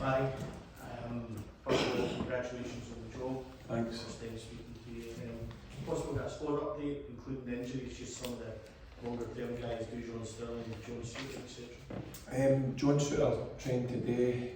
Barry, first of all, congratulations on the job. Thanks. First time speaking to you. Possible get a squad update, including the injuries, just some of the longer term guys, John Sterling, John Stewart, etc. John Stewart trained today,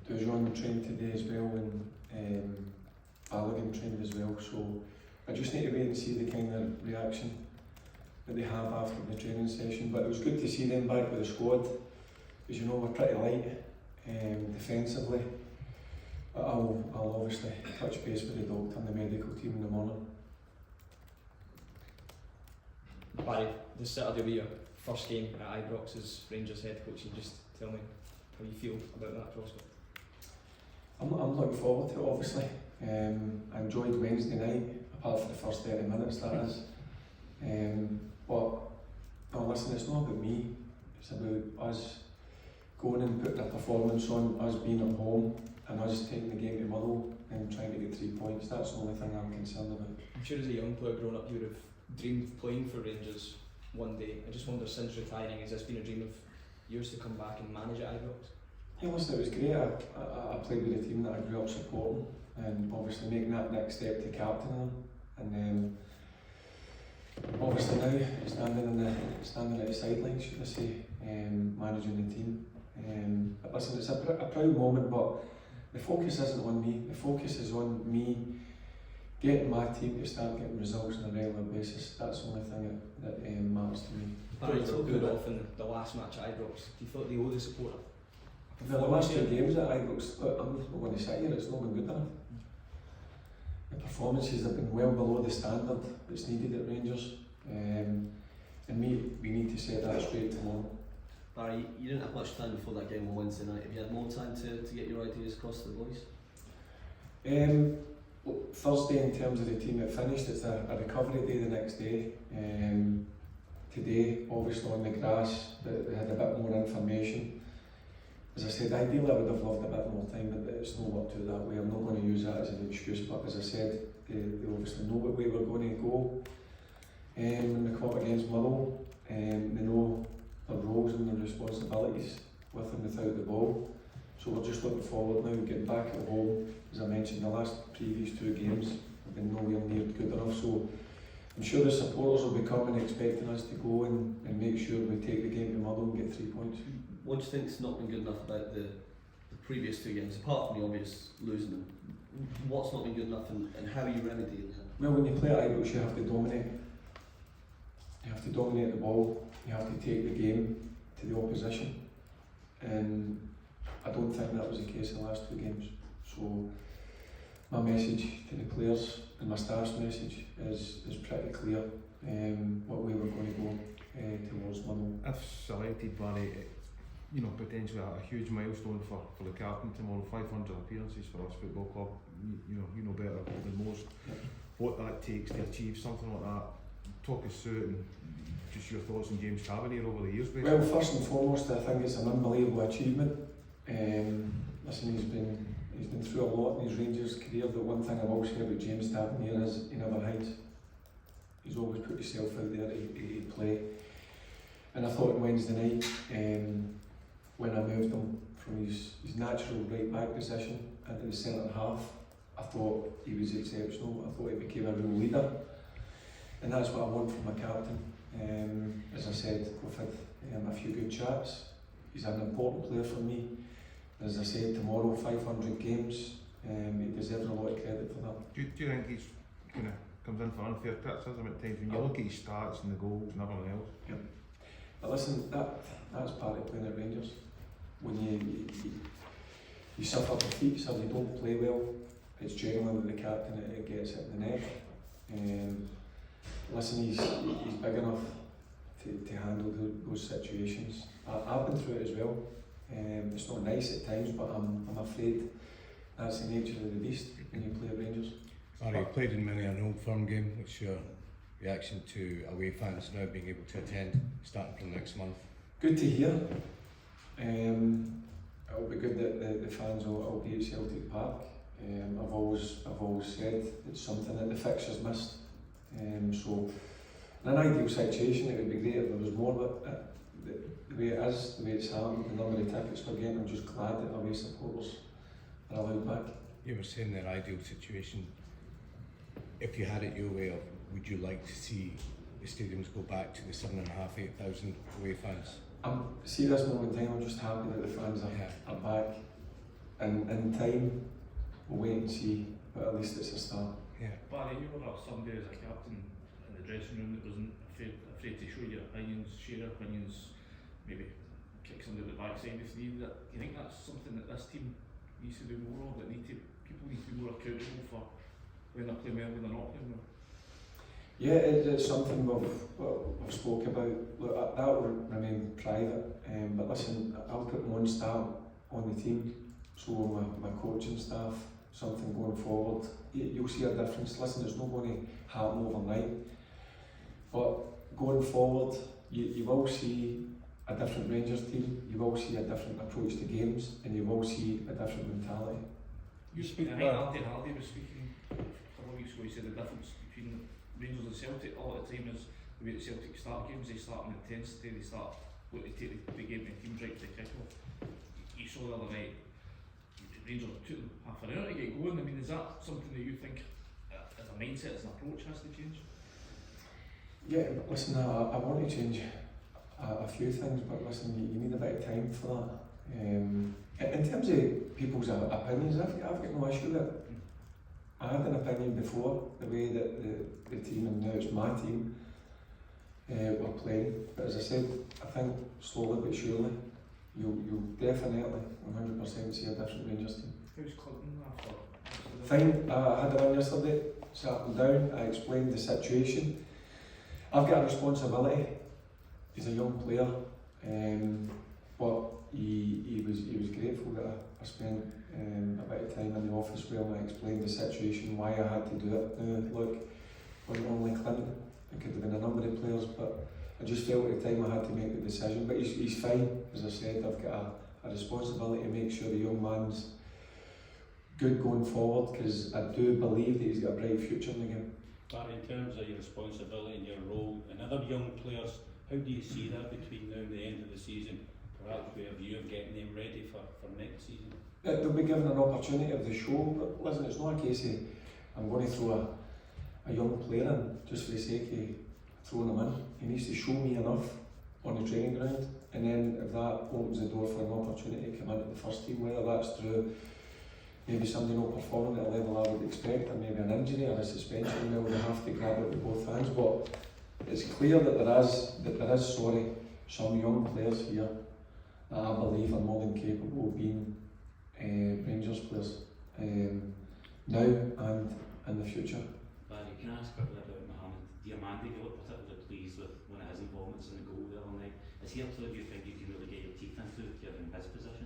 John trained today as well, and Balogun trained as well, so I just need to wait and see the kind of reaction that they have after the training session. But it was good to see them back with the squad, because you know we're pretty light defensively. But I'll obviously touch base with the doctor and the medical team in the morning. Barry, this Saturday will be your first game at Ibrox as Rangers head coach. Can you just tell me how you feel about that prospect? I'm looking forward to it, obviously. I enjoyed Wednesday night, apart from the first 30 minutes, that is. But no, listen, it's not about me, it's about us going and putting a performance on, us being at home, and us taking the game to Motherwell and trying to get 3 points. That's the only thing I'm concerned about. I'm sure as a young player growing up you would have dreamed of playing for Rangers one day. I just wonder, since retiring, has this been a dream of yours to come back and manage at Ibrox? Yeah, listen, it was great. I played with a team that I grew up supporting, and obviously making that next step to captain them. And obviously now standing at the sidelines, should I say, managing the team. But listen, it's a proud moment, but the focus isn't on me. The focus is on me getting my team to start getting results on a regular basis. That's the only thing that matters to me. Barry, took good off in the last match at Ibrox. Do you feel like they owe the support? The last 2 games at Ibrox, I'm not going to say here, it's not been good enough. The performances have been well below the standard that's needed at Rangers, and we need to set that straight tomorrow. Barry, you didn't have much time before that game on Wednesday night. Have you had more time to get your ideas across to the boys? Thursday, in terms of the team that finished, it's a recovery day the next day. Today, obviously on the grass, they had a bit more information. As I said, ideally I would have loved a bit more time, but it's not worked out that way. I'm not going to use that as an excuse, but as I said, they obviously know what way we're going to go. When we come up against Motherwell, they know their roles and their responsibilities with and without the ball. So we're just looking forward now, getting back at home. As I mentioned, the last previous 2 games have been nowhere near good enough, so I'm sure the supporters will be coming expecting us to go and make sure we take the game to Motherwell and get 3 points. What do you think's not been good enough about the previous 2 games, apart from the obvious losing them? What's not been good enough, and how are you remedying that? Well, when you play at Ibrox, you have to dominate. You have to dominate the ball. You have to take the game to the opposition, and I don't think that was the case in the last 2 games. So my message to the players and my staff's message is pretty clear. What way we're going to go towards Motherwell. If selected, Barry, potentially a huge milestone for the captain tomorrow. 500 appearances for us football club. You know better than most what that takes to achieve something like that. Talk us through it, and just your thoughts on James Tavernier over the years, basically. Well, first and foremost, I think it's an unbelievable achievement. Listen, he's been through a lot in his Rangers career, but one thing I will say about James Tavernier is he never hides. He's always put himself out there to play. And I thought on Wednesday night, when I moved him from his natural right back position into the centre half, I thought he was exceptional. I thought he became a real leader, and that's what I want from my captain. As I said, we've had a few good chats. He's an important player for me. As I said, tomorrow, 500 games, he deserves a lot of credit for that. Do you think he's kind of comes in for unfair criticism at times when you look at his stats and the goals and everything else? Yep. But listen, that's part of playing at Rangers. When you suffer defeats or you don't play well, it's generally the captain that gets hit in the neck. Listen, he's big enough to handle those situations. I've been through it as well. It's not nice at times, but I'm afraid that's the nature of the beast when you play at Rangers. Barry, you played in many an Old Firm game. What's your reaction to away fans now being able to attend starting from next month? Good to hear. It'll be good that the fans will be at Celtic Park. I've always said it's something that the fixtures missed. So in an ideal situation, it would be great if there was more, but the way it is, the way it's happened, the number of tickets we're getting, I'm just glad that away supporters are allowed back. You were saying their ideal situation, if you had it your way, would you like to see the stadiums go back to the 7,500, 8,000 away fans? See this moment in time, I'm just happy that the fans are back, and in time we'll wait and see, but at least it's a start. Yeah. Barry, you were somebody as a captain in the dressing room that wasn't afraid to show your opinions, share your opinions, maybe kick somebody at the backside if needed. Do you think that's something that this team needs to do more of? That people need to be more accountable for when they're playing well, when they're not playing well? Yeah, it's something we've spoke about. Look, that will remain private, but listen, I'll put one stamp on the team, so will my coaching staff, something going forward. You'll see a difference. Listen, it's not going to happen overnight, but going forward, you will see a different Rangers team, you will see a different approach to games, and you will see a different mentality. You speak. I think Andy Hardy was speaking a couple of weeks ago. He said the difference between Rangers and Celtic a lot of the time is the way that Celtic start games. They start in intensity. They start what they take the game to teams right to the kick-off. You saw the other night. Rangers took them half an hour to get going. I mean, is that something that you think, as a mindset, as an approach, has to change? Yeah, but listen, I want to change a few things, but listen, you need a bit of time for that. In terms of people's opinions, I've got no issue with it. I had an opinion before, the way that the team, and now it's my team, were playing. But as I said, I think slowly but surely, you'll definitely 100% see a different Rangers team. How's Clinton after? Fine, I had it on yesterday, sat him down, I explained the situation. I've got a responsibility. He's a young player, but he was grateful that I spent a bit of time in the office where I explained the situation, why I had to do it. Look, it wasn't only Clinton, it could have been a number of players, but I just felt at the time I had to make the decision. But he's fine, as I said. I've got a responsibility to make sure the young man's good going forward, because I do believe that he's got a bright future in the game. Barry, in terms of your responsibility and your role and other young players, how do you see that between now and the end of the season? Perhaps with a view of getting them ready for next season? They'll be given an opportunity of the show, but listen, it's not a case of I'm going to throw a young player in just for the sake of throwing him in. He needs to show me enough on the training ground, and then if that opens the door for an opportunity to come into the first team, whether that's through maybe somebody not performing at a level I would expect, or maybe an injury or a suspension, they'll have to grab it with both hands. But it's clear that there is some young players here that I believe are more than capable of being Rangers players now and in the future. Barry, can I ask quickly about Mohamed Diamandi? You look particularly pleased with one of his involvements in the goal the other night. Is he a player you think you can really get your teeth into if you're in his position?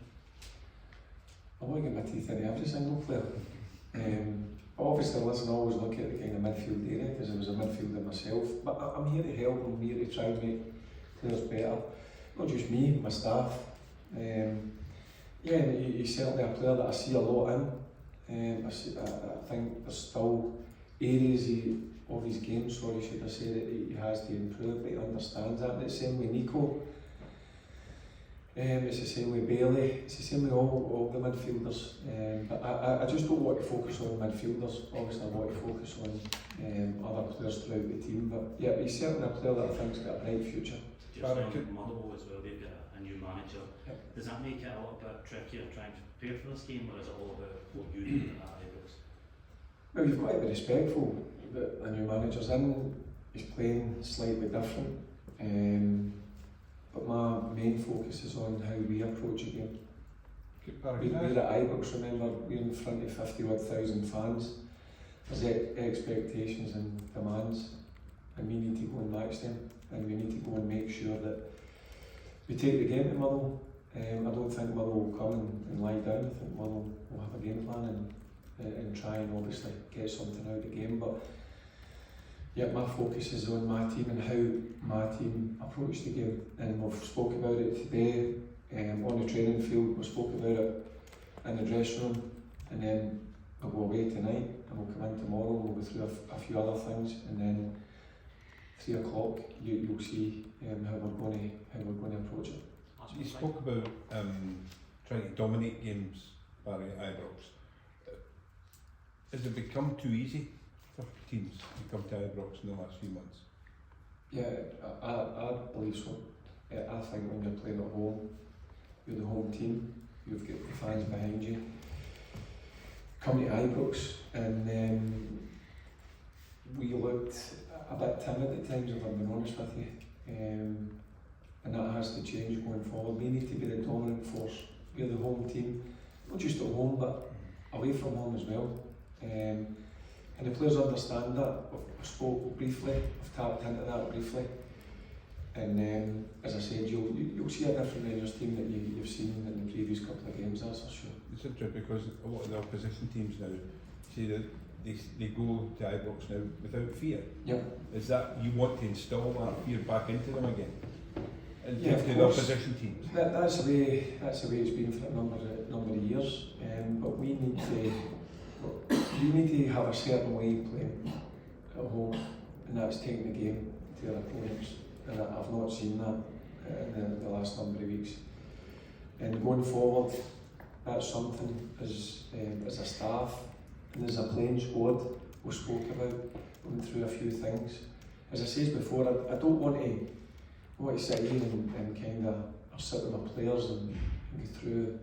I want to get my teeth into every single player. Obviously, listen, I always look at the kind of midfield area because I was a midfielder myself. But I'm here to help. I'm here to try and make players better. Not just me, my staff. Yeah, he's certainly a player that I see a lot in. I think there's still areas of his game, should I say, that he has to improve, but he understands that. And it's the same with Nico. It's the same with Bailey. It's the same with all the midfielders. But I just don't want to focus on midfielders. Obviously, I want to focus on other players throughout the team. But yeah, he's certainly a player that I think's got a bright future. Just on Motherwell as well, they've got a new manager. Yep. Does that make it a little bit trickier trying to prepare for this game, or is it all about what you do at Ibrox? Well, you've got to be respectful that the new manager's in. He's playing slightly different. But my main focus is on how we approach a game. We're at Ibrox, remember, we're in front of 50,000 fans. There's expectations and demands, and we need to go and match them, and we need to go and make sure that we take the game to Motherwell. I don't think Motherwell will come and lie down. I think Motherwell will have a game plan and try and obviously get something out of the game. But yeah, my focus is on my team and how my team approach the game. And we've spoke about it today on the training field. We spoke about it in the dressing room, and then we'll go away tonight and we'll come in tomorrow. We'll go through a few other things, and then 3 o'clock you'll see how we're going to approach it. That's You what spoke about trying to dominate games, Barry, at Ibrox. Has it become too easy for teams to come to Ibrox in the last few months? Yeah, I believe so. I think when you're playing at home, you're the home team, you've got the fans behind you. Come to Ibrox and we looked a bit timid at times, if I'm being honest with you. And that has to change going forward. We need to be the dominant force. We're the home team, not just at home but away from home as well. And the players understand that. I've spoke briefly, I've tapped into that briefly. And as I said, you'll see a different Rangers team that you've seen in the previous couple of games, that's for sure. It's interesting because a lot of the opposition teams now say that they go to Ibrox now without fear. Yep. Is that you want to instill that fear back into them again? Yeah, of Into the course. opposition teams? That's the way it's been for a number of years. But we need to have a certain way of playing at home, and that's taking the game to our opponents. And I've not seen that in the last number of weeks. And going forward, that's something as a staff and as a playing squad we spoke about, going through a few things. As I said before, I don't want to sit here and kind of sit with my players and go through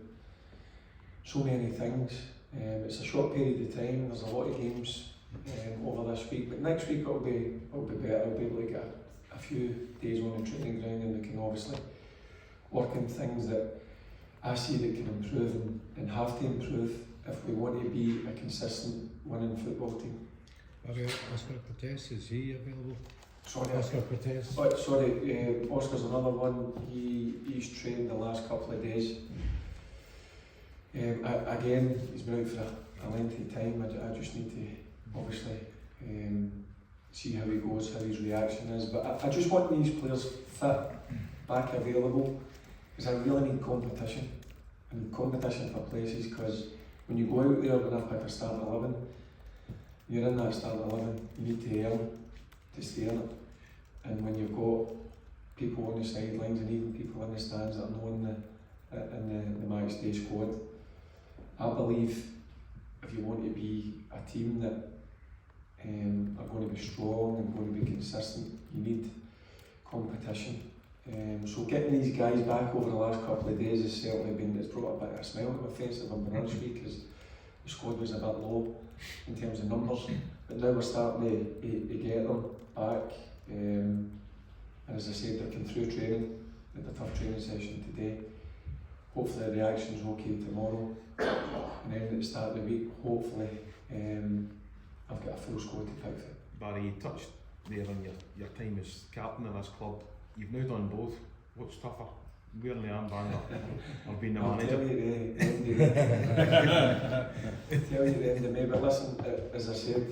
so many things. It's a short period of time. There's a lot of games over this week, but next week it'll be better. I'll be able to get a few days on the training ground, and we can obviously work on things that I see that can improve and have to improve if we want to be a consistent winning football team. Oscar Cortez, is he available? Sorry, Oscar Cortez? Oscar's another one. He's trained the last couple of days. Again, he's been out for a lengthy time. I just need to obviously see how he goes, how his reaction is. But I just want these players fit, back available, because I really need competition. I need competition for places, because when you go out there when I pick a starting 11, you're in that starting 11, you need to earn to stay in it. And when you've got people on the sidelines and even people in the stands that are not in the match day squad, I believe if you want to be a team that are going to be strong and going to be consistent, you need competition. So getting these guys back over the last couple of days has certainly it's brought a bit of a smile to my face, if I'm being honest with you, because the squad was a bit low in terms of numbers, but now we're starting to get them back. And as I said, they're coming through training, at the tough training session today. Hopefully the reaction's okay tomorrow, and then at the start of the week, hopefully I've got a full squad to pick for. Barry, you touched there on your time as captain in this club. You've now done both. What's tougher, wearing the armband or being the manager? Tell you the end of May, but listen, as I said,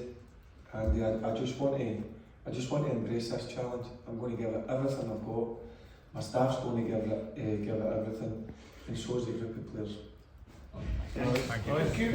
Andy, I just want to embrace this challenge. I'm going to give it everything I've got. My staff's going to give it everything, and so is the group of players. Thank you.